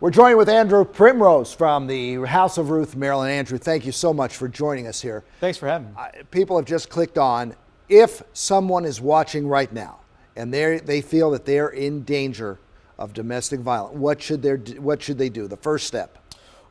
We're joined with Andrew Primrose from the House of Ruth, Maryland. Andrew, thank you so much for joining us here. Thanks for having me. People have just clicked on, if someone is watching right now and they feel that they're in danger of domestic violence, what should they do? The first step.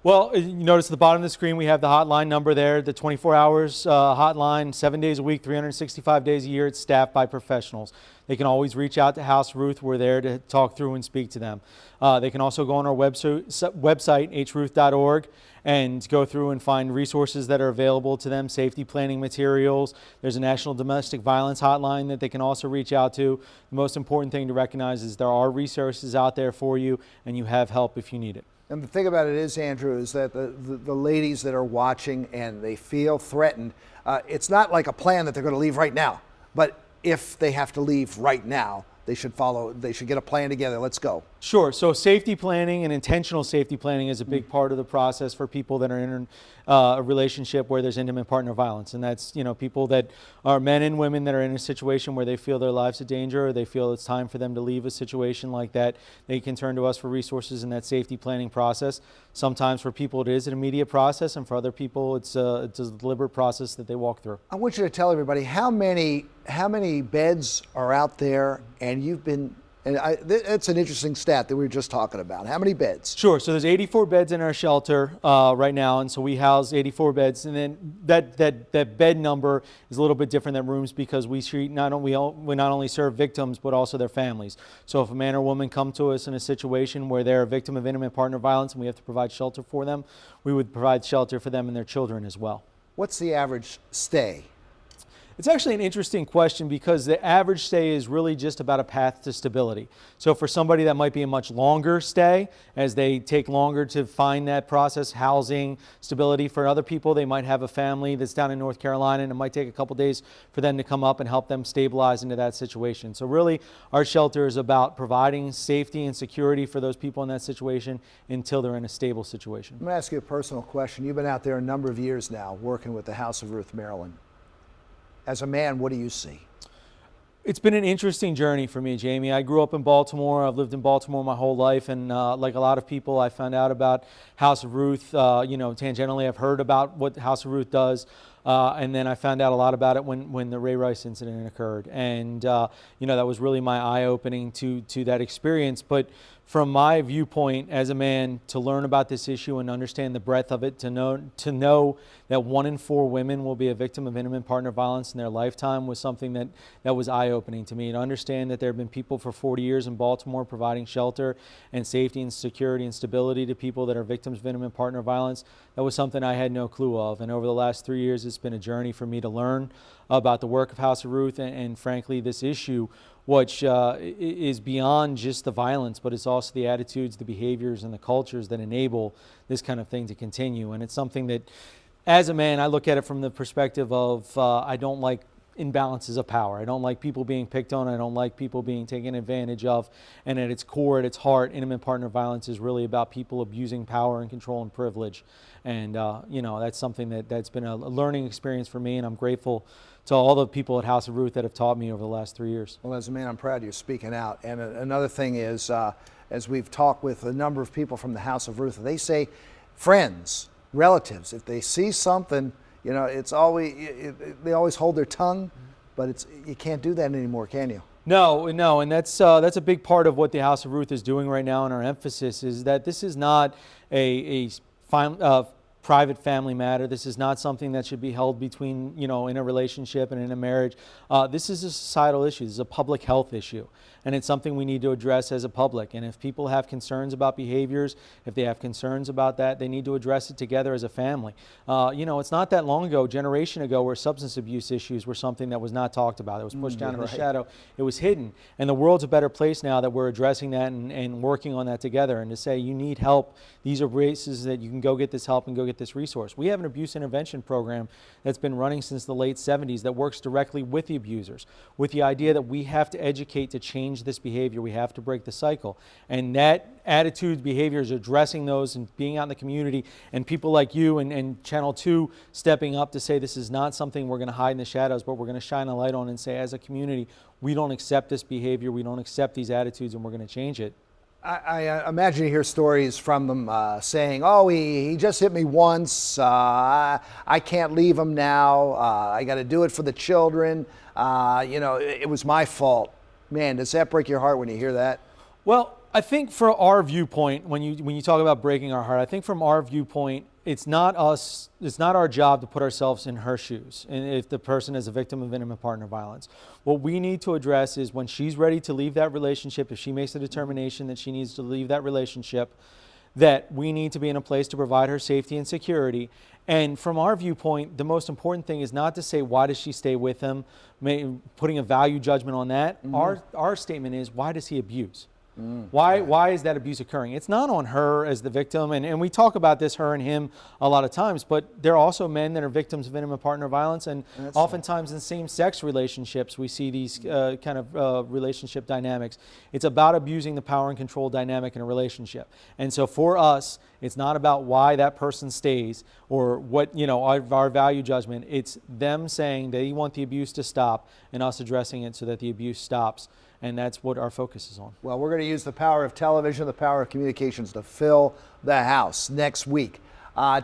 Well, you notice at the bottom of the screen we have the hotline number there, the 24 hours hotline, 7 days a week, 365 days a year. It's staffed by professionals. They can always reach out to House Ruth. We're there to talk through and speak to them. They can also go on our website, hruth.org, and go through and find resources that are available to them, safety planning materials. There's a National Domestic Violence Hotline that they can also reach out to. The most important thing to recognize is there are resources out there for you, and you have help if you need it. And the thing about it is, Andrew, is that the ladies that are watching and they feel threatened, it's not like a plan that they're going to leave right now. But if they have to leave right now, they should get a plan together. Let's go. Sure. So safety planning and intentional safety planning is a big part of the process for people that are in a relationship where there's intimate partner violence. And that's, people that are men and women that are in a situation where they feel their lives in danger, or they feel it's time for them to leave a situation like that. They can turn to us for resources in that safety planning process. Sometimes for people it is an immediate process, and for other people it's a deliberate process that they walk through. I want you to tell everybody how many beds are out there, and you've been. And that's an interesting stat that we were just talking about. How many beds? Sure. So there's 84 beds in our shelter right now, and so we house 84 beds. And then that bed number is a little bit different than rooms because we not only serve victims but also their families. So if a man or woman come to us in a situation where they're a victim of intimate partner violence and we have to provide shelter for them, we would provide shelter for them and their children as well. What's the average stay? It's actually an interesting question because the average stay is really just about a path to stability. So for somebody that might be a much longer stay, as they take longer to find that process, housing, stability. For other people, they might have a family that's down in North Carolina and it might take a couple days for them to come up and help them stabilize into that situation. So really, our shelter is about providing safety and security for those people in that situation until they're in a stable situation. I'm going to ask you a personal question. You've been out there a number of years now working with the House of Ruth, Maryland. As a man, what do you see? It's been an interesting journey for me, Jamie. I grew up in Baltimore. I've lived in Baltimore my whole life, and like a lot of people, I found out about House of Ruth. Tangentially, I've heard about what House of Ruth does, and then I found out a lot about it when the Ray Rice incident occurred, and that was really my eye-opening to that experience. But from my viewpoint as a man, to learn about this issue and understand the breadth of it, to know that 1 in 4 women will be a victim of intimate partner violence in their lifetime was something that was eye-opening to me. To understand that there have been people for 40 years in Baltimore providing shelter and safety and security and stability to people that are victims of intimate partner violence, that was something I had no clue of. And over the last 3 years, it's been a journey for me to learn about the work of House of Ruth and frankly, this issue, which is beyond just the violence, but it's also the attitudes, the behaviors, and the cultures that enable this kind of thing to continue. And it's something that, as a man, I look at it from the perspective of I don't like imbalances of power. I don't like people being picked on. I don't like people being taken advantage of. And at its core, at its heart, intimate partner violence is really about people abusing power and control and privilege. And that's something that's been a learning experience for me, and I'm grateful to all the people at House of Ruth that have taught me over the last 3 years. Well, as a man, I'm proud you're speaking out. And another thing is, as we've talked with a number of people from the House of Ruth, they say friends, relatives, if they see something, it's always they always hold their tongue, but you can't do that anymore, can you? No, and that's a big part of what the House of Ruth is doing right now, and our emphasis is that this is not a private family matter. This is not something that should be held between, in a relationship and in a marriage. This is a societal issue. This is a public health issue. And it's something we need to address as a public. And if people have concerns about behaviors, if they have concerns about that, they need to address it together as a family. It's not that long ago, generation ago, where substance abuse issues were something that was not talked about. It was pushed down in the shadow. It was hidden. And the world's a better place now that we're addressing that and working on that together. And to say, you need help, these are places that you can go get this help and go get this resource. We have an abuse intervention program that's been running since the late 70s that works directly with the abusers, with the idea that we have to educate to change this behavior. We have to break the cycle. And that attitudes, behaviors, addressing those and being out in the community, and people like you and Channel 2 stepping up to say this is not something we're going to hide in the shadows, but we're going to shine a light on and say, as a community, we don't accept this behavior, we don't accept these attitudes, and we're going to change it. I imagine you hear stories from them saying, "Oh, he just hit me once. I can't leave him now. I got to do it for the children. It was my fault." Man, does that break your heart when you hear that? Well, I think for our viewpoint, when you talk about breaking our heart, I think from our viewpoint, it's not our job to put ourselves in her shoes. And if the person is a victim of intimate partner violence, what we need to address is when she's ready to leave that relationship, if she makes the determination that she needs to leave that relationship, that we need to be in a place to provide her safety and security. And from our viewpoint, the most important thing is not to say, why does she stay with him, putting a value judgment on that. Our statement is, why does he abuse? Why is that abuse occurring? It's not on her as the victim, and we talk about this, her and him, a lot of times, but there are also men that are victims of intimate partner violence, and oftentimes in same-sex relationships, we see these kind of relationship dynamics. It's about abusing the power and control dynamic in a relationship. And so for us, it's not about why that person stays or what, our value judgment. It's them saying they want the abuse to stop and us addressing it so that the abuse stops. And that's what our focus is on. Well, we're going to use the power of television, the power of communications to fill the house next week.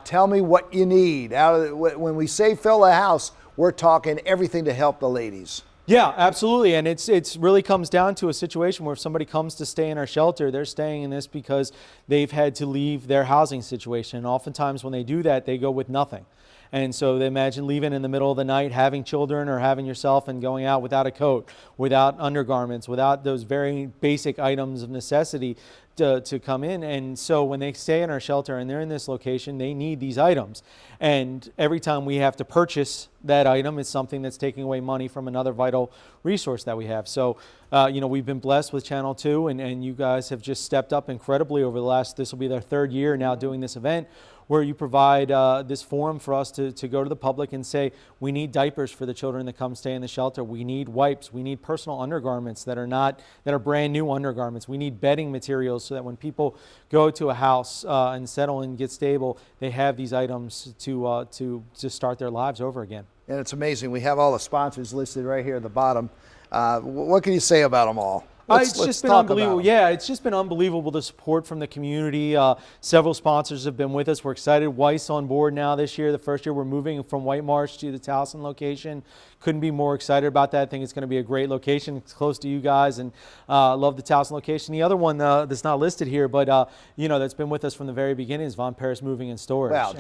Tell me what you need. When we say fill the house, we're talking everything to help the ladies. Yeah, absolutely. And it's really comes down to a situation where if somebody comes to stay in our shelter, they're staying in this because they've had to leave their housing situation. And oftentimes when they do that, they go with nothing. And so they imagine leaving in the middle of the night, having children or having yourself and going out without a coat, without undergarments, without those very basic items of necessity to come in. And so when they stay in our shelter and they're in this location, they need these items. And every time we have to purchase that item, it's something that's taking away money from another vital resource that we have. So, we've been blessed with Channel 2, and you guys have just stepped up incredibly over the this will be their third year now doing this event, where you provide this forum for us to go to the public and say, we need diapers for the children that come stay in the shelter. We need wipes. We need personal undergarments that are brand new undergarments. We need bedding materials so that when people go to a house and settle and get stable, they have these items to start their lives over again. And it's amazing. We have all the sponsors listed right here at the bottom. What can you say about them all? It's just been unbelievable. Yeah, it's just been unbelievable, the support from the community. Several sponsors have been with us. We're excited. Weiss on board now this year. The first year we're moving from White Marsh to the Towson location. Couldn't be more excited about that. I think it's going to be a great location. It's close to you guys, and love the Towson location. The other one that's not listed here, but that's been with us from the very beginning is Von Paris Moving and Storage. Well,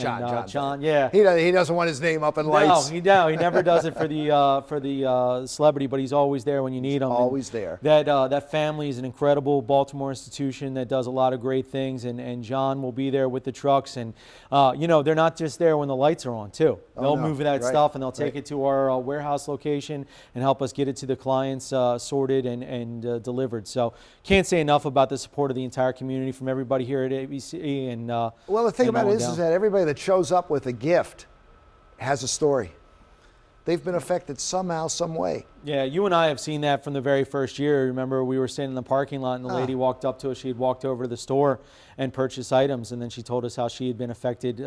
John, yeah, he doesn't want his name up in lights. No, he never does it for the celebrity, but he's always there when you need him. Always there. That family is an incredible Baltimore institution that does a lot of great things, and John will be there with the trucks, and they're not just there when the lights are on too. They'll move that stuff and they'll take it to our warehouse location and help us get it to the clients sorted and delivered. So can't say enough about the support of the entire community from everybody here at ABC. And well, the thing about it is that everybody that shows up with a gift has a story. They've been affected somehow, some way. Yeah, you and I have seen that from the very first year. Remember, we were standing in the parking lot and the lady walked up to us. She had walked over to the store and purchased items, and then she told us how she had been affected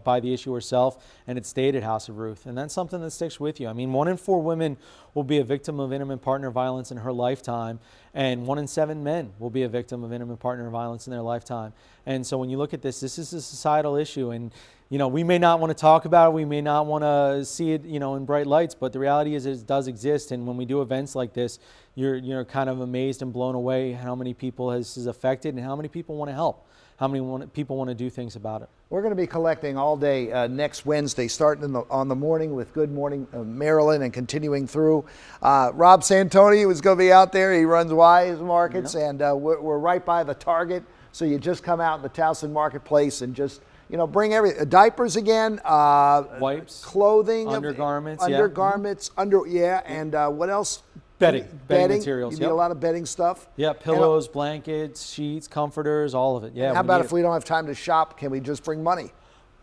by the issue herself and had stayed at House of Ruth. And that's something that sticks with you. I mean, 1 in 4 women will be a victim of intimate partner violence in her lifetime, and 1 in 7 men will be a victim of intimate partner violence in their lifetime. And so when you look at this is a societal issue, and we may not want to talk about it, we may not want to see it, in bright lights, but the reality is it does exist. And when we do events like this, you're kind of amazed and blown away how many people this is affected and how many people want to help, how many people want to do things about it. We're going to be collecting all day next Wednesday, starting on the morning with Good Morning Maryland and continuing through. Rob Santoni is going to be out there. He runs Wise Markets, and we're right by the Target. So you just come out in the Towson Marketplace and just bring diapers again, wipes, clothing, undergarments, and what else? Bedding materials. You need a lot of bedding stuff. Yeah, pillows, blankets, sheets, comforters, all of it. Yeah. How about if we don't have time to shop, can we just bring money?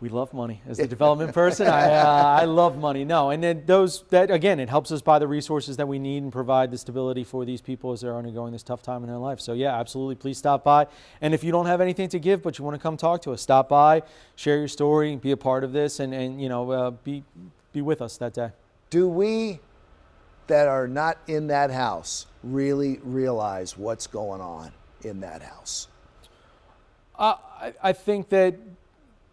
We love money. As a development person, I love money. No, and then it helps us buy the resources that we need and provide the stability for these people as they're undergoing this tough time in their life. So yeah, absolutely, please stop by. And if you don't have anything to give, but you want to come talk to us, stop by, share your story, be a part of this, and be with us that day. Do we that are not in that house really realize what's going on in that house? I think that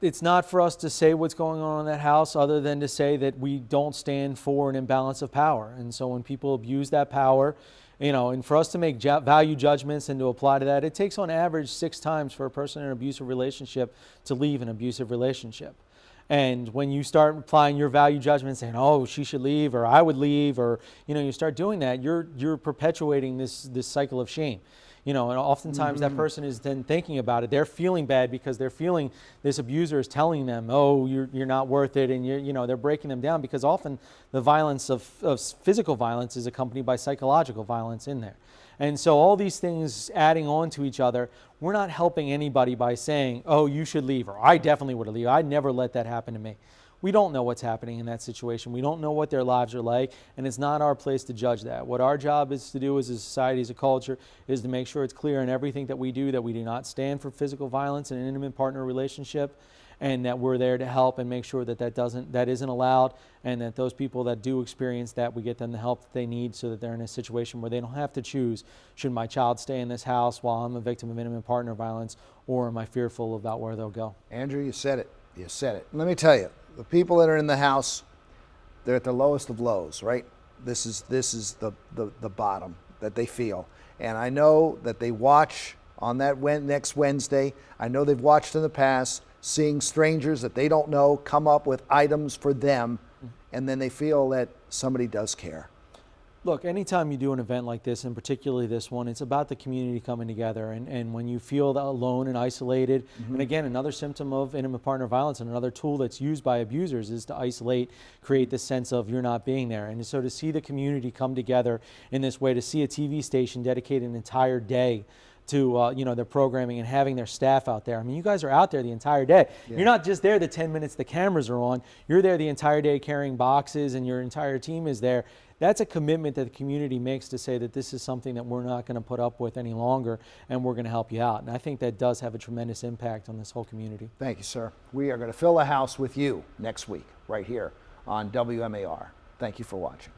it's not for us to say what's going on in that house other than to say that we don't stand for an imbalance of power. And so when people abuse that power, and for us to make value judgments and to apply to that, it takes on average 6 times for a person in an abusive relationship to leave an abusive relationship. And when you start applying your value judgment, saying, "Oh, she should leave," or "I would leave," or you start doing that, you're perpetuating this cycle of shame. And oftentimes that person is then thinking about it. They're feeling bad because they're feeling this abuser is telling them, "Oh, you're not worth it," and they're breaking them down, because often the violence of physical violence is accompanied by psychological violence in there. And so all these things adding on to each other, we're not helping anybody by saying, "Oh, you should leave," or "I definitely would leave. I'd never let that happen to me." We don't know what's happening in that situation. We don't know what their lives are like, and it's not our place to judge that. What our job is to do as a society, as a culture, is to make sure it's clear in everything that we do that we do not stand for physical violence in an intimate partner relationship, and that we're there to help and make sure that that isn't allowed, and that those people that do experience that, we get them the help that they need so that they're in a situation where they don't have to choose, should my child stay in this house while I'm a victim of intimate partner violence, or am I fearful about where they'll go? Andrew, you said it. You said it. Let me tell you, the people that are in the house, they're at the lowest of lows, right? This is the bottom that they feel. And I know that they watch on that next Wednesday. I know they've watched in the past, seeing strangers that they don't know come up with items for them, and then they feel that somebody does care. Look, anytime you do an event like this, and particularly this one, it's about the community coming together. And when you feel that alone and isolated, and again, another symptom of intimate partner violence and another tool that's used by abusers is to isolate, create this sense of you're not being there. And so to see the community come together in this way, to see a TV station dedicate an entire day to their programming and having their staff out there. I mean, you guys are out there the entire day. Yeah. You're not just there the 10 minutes the cameras are on. You're there the entire day carrying boxes, and your entire team is there. That's a commitment that the community makes to say that this is something that we're not going to put up with any longer, and we're going to help you out. And I think that does have a tremendous impact on this whole community. Thank you, sir. We are going to fill the house with you next week right here on WMAR. Thank you for watching.